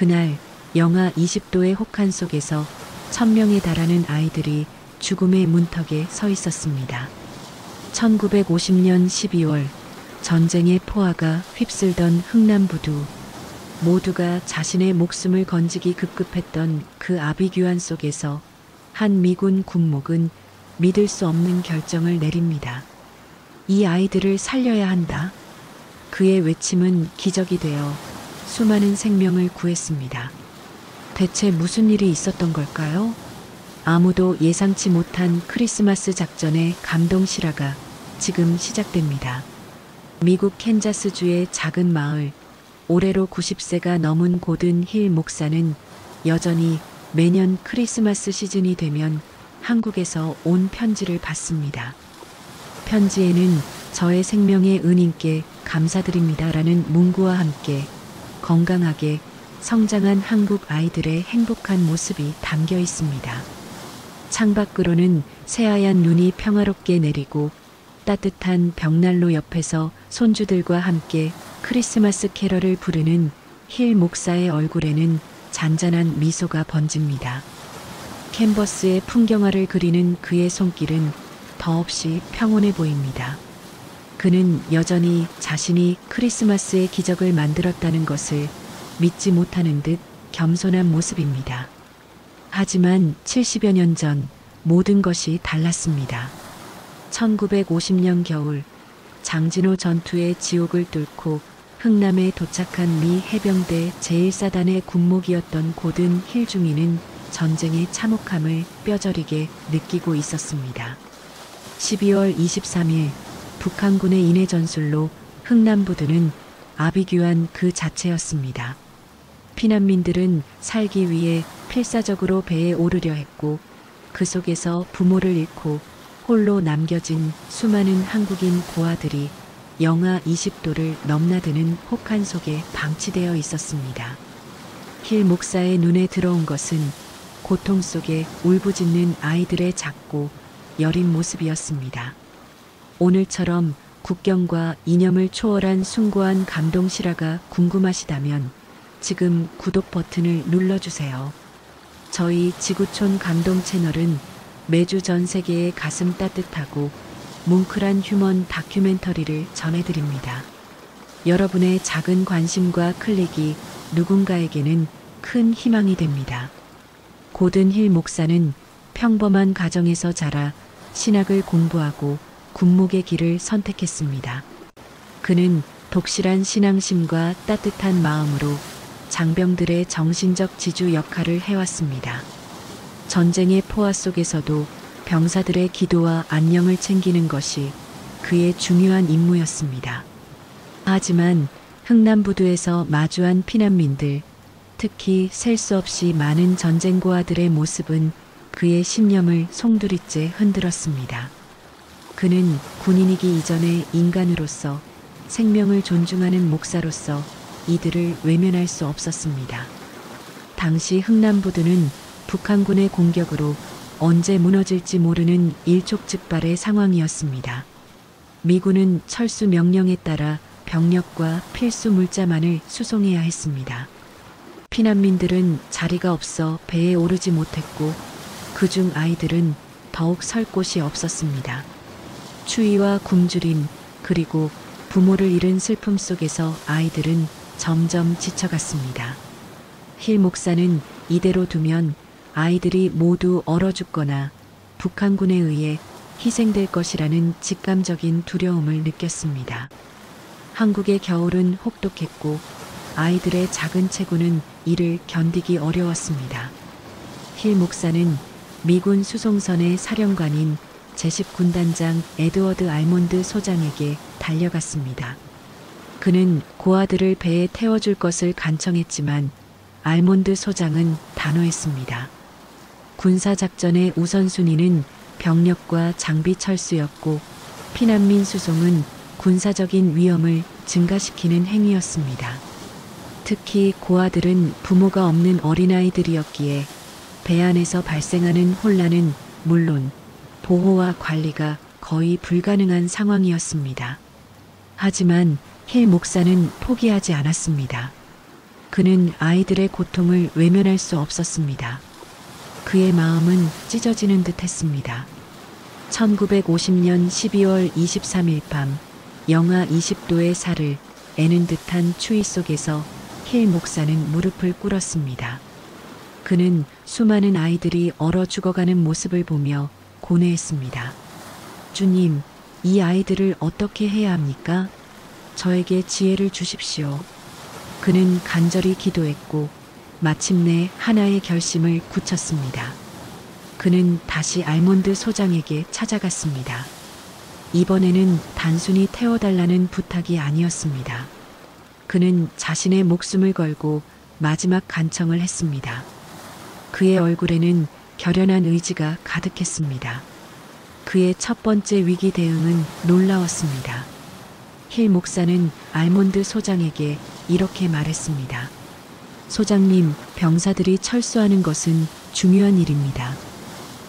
그날 영하 20도의 혹한 속에서 1000명에 달하는 아이들이 죽음의 문턱에 서 있었습니다. 1950년 12월 전쟁의 포화가 휩쓸던 흥남부두, 모두가 자신의 목숨을 건지기 급급했던 그 아비규환 속에서 한 미군 군목은 믿을 수 없는 결정을 내립니다. 이 아이들을 살려야 한다. 그의 외침은 기적이 되어 수많은 생명을 구했습니다. 대체 무슨 일이 있었던 걸까요? 아무도 예상치 못한 크리스마스 작전의 감동 실화가 지금 시작됩니다. 미국 캔자스주의 작은 마을, 올해로 90세가 넘은 고든 힐 목사는 여전히 매년 크리스마스 시즌이 되면 한국에서 온 편지를 받습니다. 편지에는 저의 생명의 은인께 감사드립니다라는 문구와 함께 건강하게 성장한 한국 아이들의 행복한 모습이 담겨 있습니다. 창밖으로는 새하얀 눈이 평화롭게 내리고 따뜻한 벽난로 옆에서 손주들과 함께 크리스마스 캐럴을 부르는 힐 목사의 얼굴에는 잔잔한 미소가 번집니다. 캔버스에 풍경화를 그리는 그의 손길은 더없이 평온해 보입니다. 그는 여전히 자신이 크리스마스의 기적을 만들었다는 것을 믿지 못하는 듯 겸손한 모습입니다. 하지만 70여 년 전 모든 것이 달랐습니다. 1950년 겨울 장진호 전투의 지옥을 뚫고 흥남에 도착한 미 해병대 제1사단의 군목이었던 고든 힐 중위는 전쟁의 참혹함을 뼈저리게 느끼고 있었습니다. 12월 23일 북한군의 인해 전술로 흥남부두는 아비규환 그 자체였습니다. 피난민들은 살기 위해 필사적으로 배에 오르려 했고 그 속에서 부모를 잃고 홀로 남겨진 수많은 한국인 고아들이 영하 20도를 넘나드는 혹한 속에 방치되어 있었습니다. 힐 목사의 눈에 들어온 것은 고통 속에 울부짖는 아이들의 작고 여린 모습이었습니다. 오늘처럼 국경과 이념을 초월한 숭고한 감동 실화가 궁금하시다면 지금 구독 버튼을 눌러주세요. 저희 지구촌 감동 채널은 매주 전 세계의 가슴 따뜻하고 뭉클한 휴먼 다큐멘터리를 전해드립니다. 여러분의 작은 관심과 클릭이 누군가에게는 큰 희망이 됩니다. 고든 힐 목사는 평범한 가정에서 자라 신학을 공부하고 군목의 길을 선택했습니다. 그는 독실한 신앙심과 따뜻한 마음으로 장병들의 정신적 지주 역할을 해왔습니다. 전쟁의 포화 속에서도 병사들의 기도와 안녕을 챙기는 것이 그의 중요한 임무였습니다. 하지만 흥남부두에서 마주한 피난민들, 특히 셀 수 없이 많은 전쟁 고아들의 모습은 그의 신념을 송두리째 흔들었습니다. 그는 군인이기 이전의 인간으로서 생명을 존중하는 목사로서 이들을 외면할 수 없었습니다. 당시 흥남부두는 북한군의 공격으로 언제 무너질지 모르는 일촉즉발의 상황이었습니다. 미군은 철수 명령에 따라 병력과 필수 물자만을 수송해야 했습니다. 피난민들은 자리가 없어 배에 오르지 못했고 그중 아이들은 더욱 설 곳이 없었습니다. 추위와 굶주림 그리고 부모를 잃은 슬픔 속에서 아이들은 점점 지쳐갔습니다. 힐 목사는 이대로 두면 아이들이 모두 얼어 죽거나 북한군에 의해 희생될 것이라는 직감적인 두려움을 느꼈습니다. 한국의 겨울은 혹독했고 아이들의 작은 체구는 이를 견디기 어려웠습니다. 힐 목사는 미군 수송선의 사령관인 제10군단장 에드워드 알몬드 소장에게 달려갔습니다. 그는 고아들을 배에 태워줄 것을 간청했지만 알몬드 소장은 단호했습니다. 군사작전의 우선순위는 병력과 장비 철수였고 피난민 수송은 군사적인 위험을 증가시키는 행위였습니다. 특히 고아들은 부모가 없는 어린아이들이었기에 배 안에서 발생하는 혼란은 물론 보호와 관리가 거의 불가능한 상황이었습니다. 하지만 힐 목사는 포기하지 않았습니다. 그는 아이들의 고통을 외면할 수 없었습니다. 그의 마음은 찢어지는 듯 했습니다. 1950년 12월 23일 밤 영하 20도의 살을 애는 듯한 추위 속에서 힐 목사는 무릎을 꿇었습니다. 그는 수많은 아이들이 얼어 죽어가는 모습을 보며 고뇌했습니다. 주님, 이 아이들을 어떻게 해야 합니까? 저에게 지혜를 주십시오. 그는 간절히 기도했고 마침내 하나의 결심을 굳혔습니다. 그는 다시 알몬드 소장에게 찾아갔습니다. 이번에는 단순히 태워달라는 부탁이 아니었습니다. 그는 자신의 목숨을 걸고 마지막 간청을 했습니다. 그의 얼굴에는 결연한 의지가 가득했습니다. 그의 첫 번째 위기 대응은 놀라웠습니다. 힐 목사는 알몬드 소장에게 이렇게 말했습니다. 소장님, 병사들이 철수하는 것은 중요한 일입니다.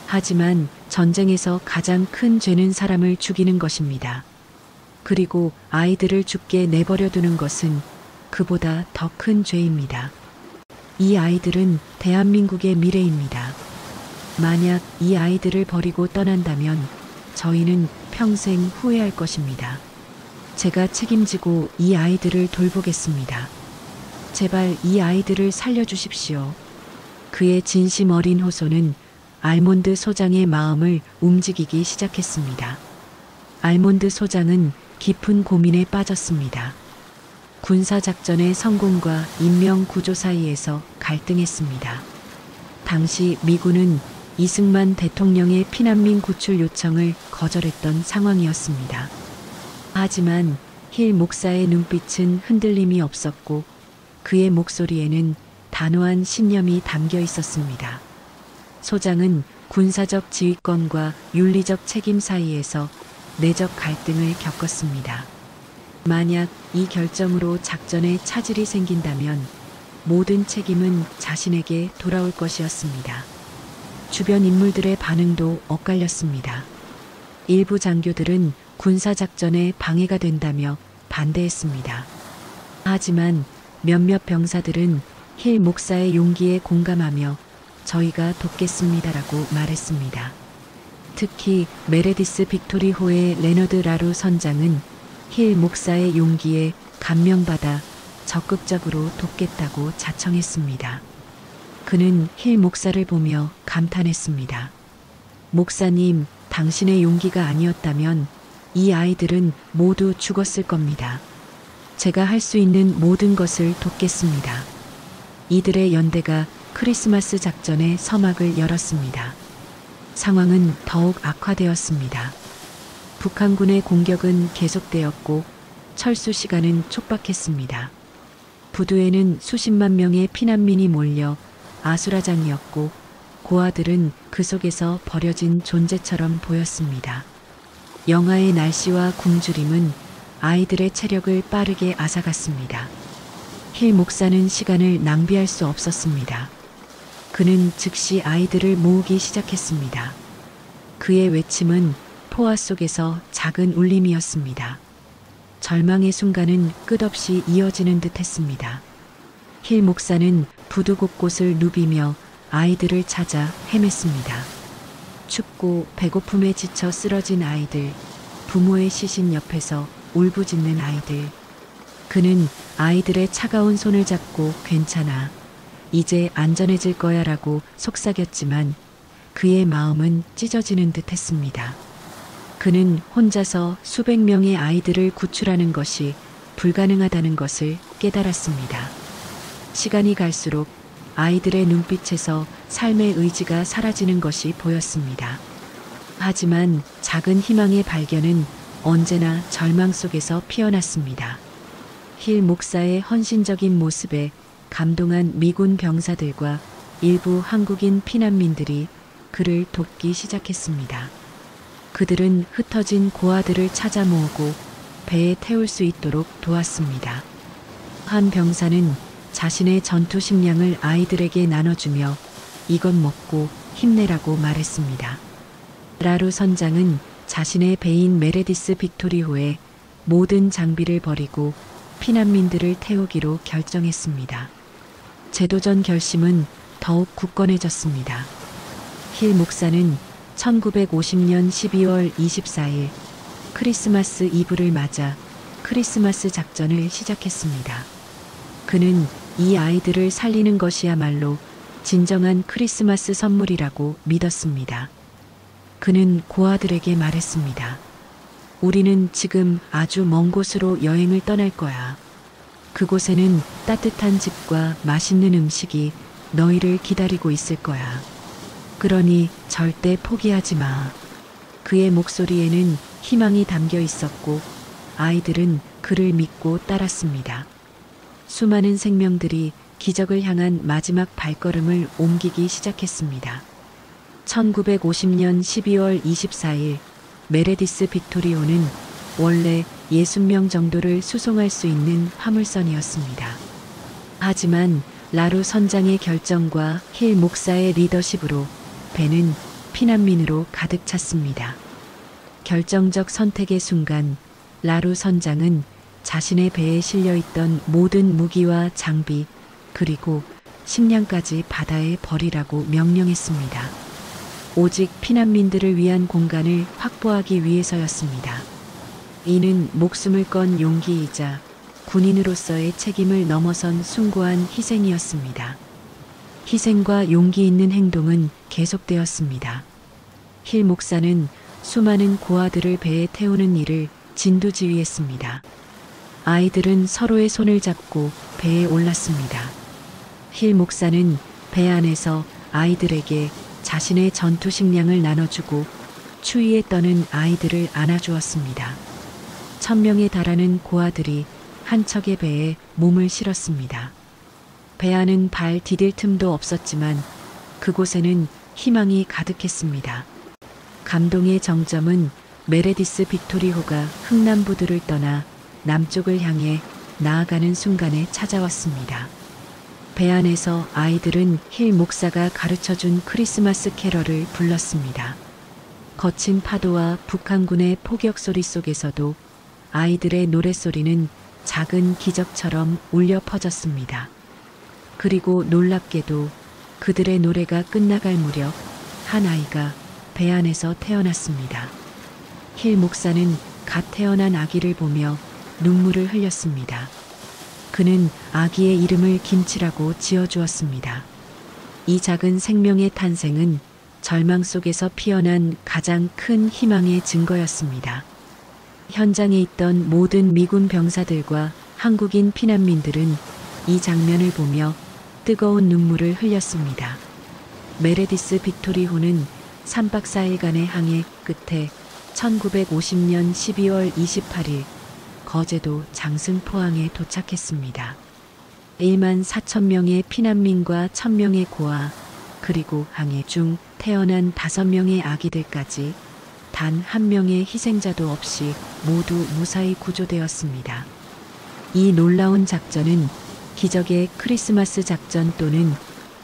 하지만 전쟁에서 가장 큰 죄는 사람을 죽이는 것입니다. 그리고 아이들을 죽게 내버려 두는 것은 그보다 더 큰 죄입니다. 이 아이들은 대한민국의 미래입니다. 만약 이 아이들을 버리고 떠난다면 저희는 평생 후회할 것입니다. 제가 책임지고 이 아이들을 돌보겠습니다. 제발 이 아이들을 살려주십시오. 그의 진심 어린 호소는 알몬드 소장의 마음을 움직이기 시작했습니다. 알몬드 소장은 깊은 고민에 빠졌습니다. 군사작전의 성공과 인명 구조 사이에서 갈등했습니다. 당시 미군은 이승만 대통령의 피난민 구출 요청을 거절했던 상황이었습니다. 하지만 힐 목사의 눈빛은 흔들림이 없었고 그의 목소리에는 단호한 신념이 담겨 있었습니다. 소장은 군사적 지휘권과 윤리적 책임 사이에서 내적 갈등을 겪었습니다. 만약 이 결정으로 작전에 차질이 생긴다면 모든 책임은 자신에게 돌아올 것이었습니다. 주변 인물들의 반응도 엇갈렸습니다. 일부 장교들은 군사작전에 방해가 된다며 반대했습니다. 하지만 몇몇 병사들은 힐 목사의 용기에 공감하며 저희가 돕겠습니다라고 말했습니다. 특히 메레디스 빅토리호의 레너드 라루 선장은 힐 목사의 용기에 감명받아 적극적으로 돕겠다고 자청했습니다. 그는 힐 목사를 보며 감탄했습니다. 목사님, 당신의 용기가 아니었다면 이 아이들은 모두 죽었을 겁니다. 제가 할 수 있는 모든 것을 돕겠습니다. 이들의 연대가 크리스마스 작전의 서막을 열었습니다. 상황은 더욱 악화되었습니다. 북한군의 공격은 계속되었고 철수 시간은 촉박했습니다. 부두에는 수십만 명의 피난민이 몰려 아수라장이었고 고아들은 그 속에서 버려진 존재처럼 보였습니다. 영하의 날씨와 굶주림은 아이들의 체력을 빠르게 앗아갔습니다. 힐 목사는 시간을 낭비할 수 없었습니다. 그는 즉시 아이들을 모으기 시작했습니다. 그의 외침은 포화 속에서 작은 울림이었습니다. 절망의 순간은 끝없이 이어지는 듯 했습니다. 힐 목사는 부두 곳곳을 누비며 아이들을 찾아 헤맸습니다. 춥고 배고픔에 지쳐 쓰러진 아이들, 부모의 시신 옆에서 울부짖는 아이들. 그는 아이들의 차가운 손을 잡고 괜찮아, 이제 안전해질 거야 라고 속삭였지만 그의 마음은 찢어지는 듯 했습니다. 그는 혼자서 수백 명의 아이들을 구출하는 것이 불가능하다는 것을 깨달았습니다. 시간이 갈수록 아이들의 눈빛에서 삶의 의지가 사라지는 것이 보였습니다. 하지만 작은 희망의 발견은 언제나 절망 속에서 피어났습니다. 힐 목사의 헌신적인 모습에 감동한 미군 병사들과 일부 한국인 피난민들이 그를 돕기 시작했습니다. 그들은 흩어진 고아들을 찾아 모으고 배에 태울 수 있도록 도왔습니다. 한 병사는 자신의 전투 식량을 아이들에게 나눠주며 이것 먹고 힘내라고 말했습니다. 라루 선장은 자신의 배인 메레디스 빅토리호에 모든 장비를 버리고 피난민들을 태우기로 결정했습니다. 재도전 결심은 더욱 굳건해졌습니다. 힐 목사는 1950년 12월 24일 크리스마스 이브를 맞아 크리스마스 작전을 시작했습니다. 그는 이 아이들을 살리는 것이야말로 진정한 크리스마스 선물이라고 믿었습니다. 그는 고아들에게 말했습니다. 우리는 지금 아주 먼 곳으로 여행을 떠날 거야. 그곳에는 따뜻한 집과 맛있는 음식이 너희를 기다리고 있을 거야. 그러니 절대 포기하지 마. 그의 목소리에는 희망이 담겨 있었고 아이들은 그를 믿고 따랐습니다. 수많은 생명들이 기적을 향한 마지막 발걸음을 옮기기 시작했습니다. 1950년 12월 24일 메레디스 빅토리호는 원래 60명 정도를 수송할 수 있는 화물선이었습니다. 하지만 라루 선장의 결정과 힐 목사의 리더십으로 배는 피난민으로 가득 찼습니다. 결정적 선택의 순간 라루 선장은 자신의 배에 실려있던 모든 무기와 장비 그리고 식량까지 바다에 버리라고 명령했습니다. 오직 피난민들을 위한 공간을 확보하기 위해서였습니다. 이는 목숨을 건 용기이자 군인으로서의 책임을 넘어선 숭고한 희생이었습니다. 희생과 용기 있는 행동은 계속되었습니다. 힐 목사는 수많은 고아들을 배에 태우는 일을 진두지휘했습니다. 아이들은 서로의 손을 잡고 배에 올랐습니다. 힐 목사는 배 안에서 아이들에게 자신의 전투 식량을 나눠주고 추위에 떠는 아이들을 안아주었습니다. 1000명에 달하는 고아들이 한 척의 배에 몸을 실었습니다. 배 안은 발 디딜 틈도 없었지만 그곳에는 희망이 가득했습니다. 감동의 정점은 메레디스 빅토리호가 흥남부두를 떠나 남쪽을 향해 나아가는 순간에 찾아왔습니다. 배 안에서 아이들은 힐 목사가 가르쳐준 크리스마스 캐럴을 불렀습니다. 거친 파도와 북한군의 포격 소리 속에서도 아이들의 노랫소리는 작은 기적처럼 울려 퍼졌습니다. 그리고 놀랍게도 그들의 노래가 끝나갈 무렵 한 아이가 배 안에서 태어났습니다. 힐 목사는 갓 태어난 아기를 보며 눈물을 흘렸습니다. 그는 아기의 이름을 김치라고 지어주었습니다. 이 작은 생명의 탄생은 절망 속에서 피어난 가장 큰 희망의 증거였습니다. 현장에 있던 모든 미군 병사들과 한국인 피난민들은 이 장면을 보며 뜨거운 눈물을 흘렸습니다. 메레디스 빅토리호는 3박 4일간의 항해 끝에 1950년 12월 28일 거제도 장승포항에 도착했습니다. 1만 4천 명의 피난민과 1000명의 고아 그리고 항해 중 태어난 5명의 아기들까지 단 한 명의 희생자도 없이 모두 무사히 구조되었습니다. 이 놀라운 작전은 기적의 크리스마스 작전 또는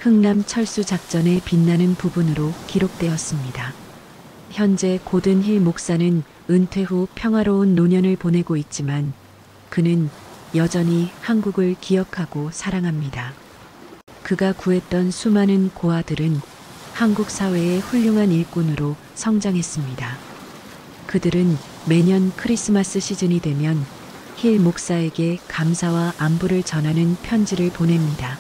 흥남 철수 작전의 빛나는 부분으로 기록되었습니다. 현재 고든 힐 목사는 은퇴 후 평화로운 노년을 보내고 있지만 그는 여전히 한국을 기억하고 사랑합니다. 그가 구했던 수많은 고아들은 한국 사회의 훌륭한 일꾼으로 성장했습니다. 그들은 매년 크리스마스 시즌이 되면 힐 목사에게 감사와 안부를 전하는 편지를 보냅니다.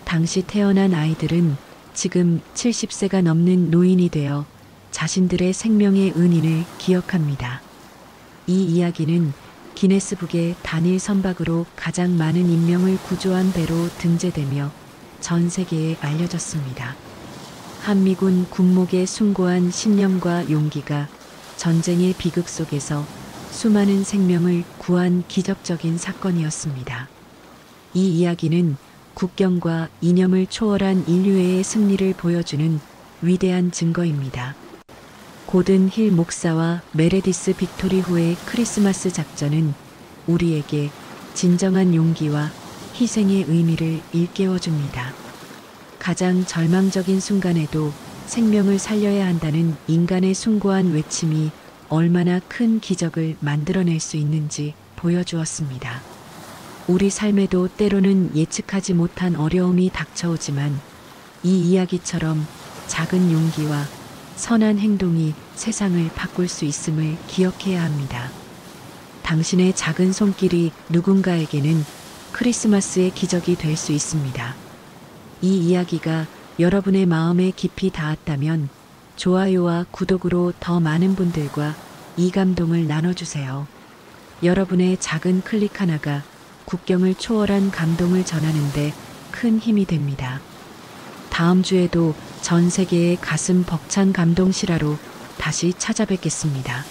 당시 태어난 아이들은 지금 70세가 넘는 노인이 되어 자신들의 생명의 은인을 기억합니다. 이 이야기는 기네스북의 단일 선박으로 가장 많은 인명을 구조한 배로 등재되며 전 세계에 알려졌습니다. 한미군 군목의 숭고한 신념과 용기가 전쟁의 비극 속에서 수많은 생명을 구한 기적적인 사건이었습니다. 이 이야기는 국경과 이념을 초월한 인류애의 승리를 보여주는 위대한 증거입니다. 고든 힐 목사와 메레디스 빅토리호의 크리스마스 작전은 우리에게 진정한 용기와 희생의 의미를 일깨워줍니다. 가장 절망적인 순간에도 생명을 살려야 한다는 인간의 숭고한 외침이 얼마나 큰 기적을 만들어낼 수 있는지 보여주었습니다. 우리 삶에도 때로는 예측하지 못한 어려움이 닥쳐오지만 이 이야기처럼 작은 용기와 선한 행동이 세상을 바꿀 수 있음을 기억해야 합니다. 당신의 작은 손길이 누군가에게는 크리스마스의 기적이 될 수 있습니다. 이 이야기가 여러분의 마음에 깊이 닿았다면 좋아요와 구독으로 더 많은 분들과 이 감동을 나눠주세요. 여러분의 작은 클릭 하나가 국경을 초월한 감동을 전하는데 큰 힘이 됩니다. 다음 주에도 전 세계의 가슴 벅찬 감동 실화로 다시 찾아뵙겠습니다.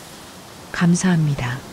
감사합니다.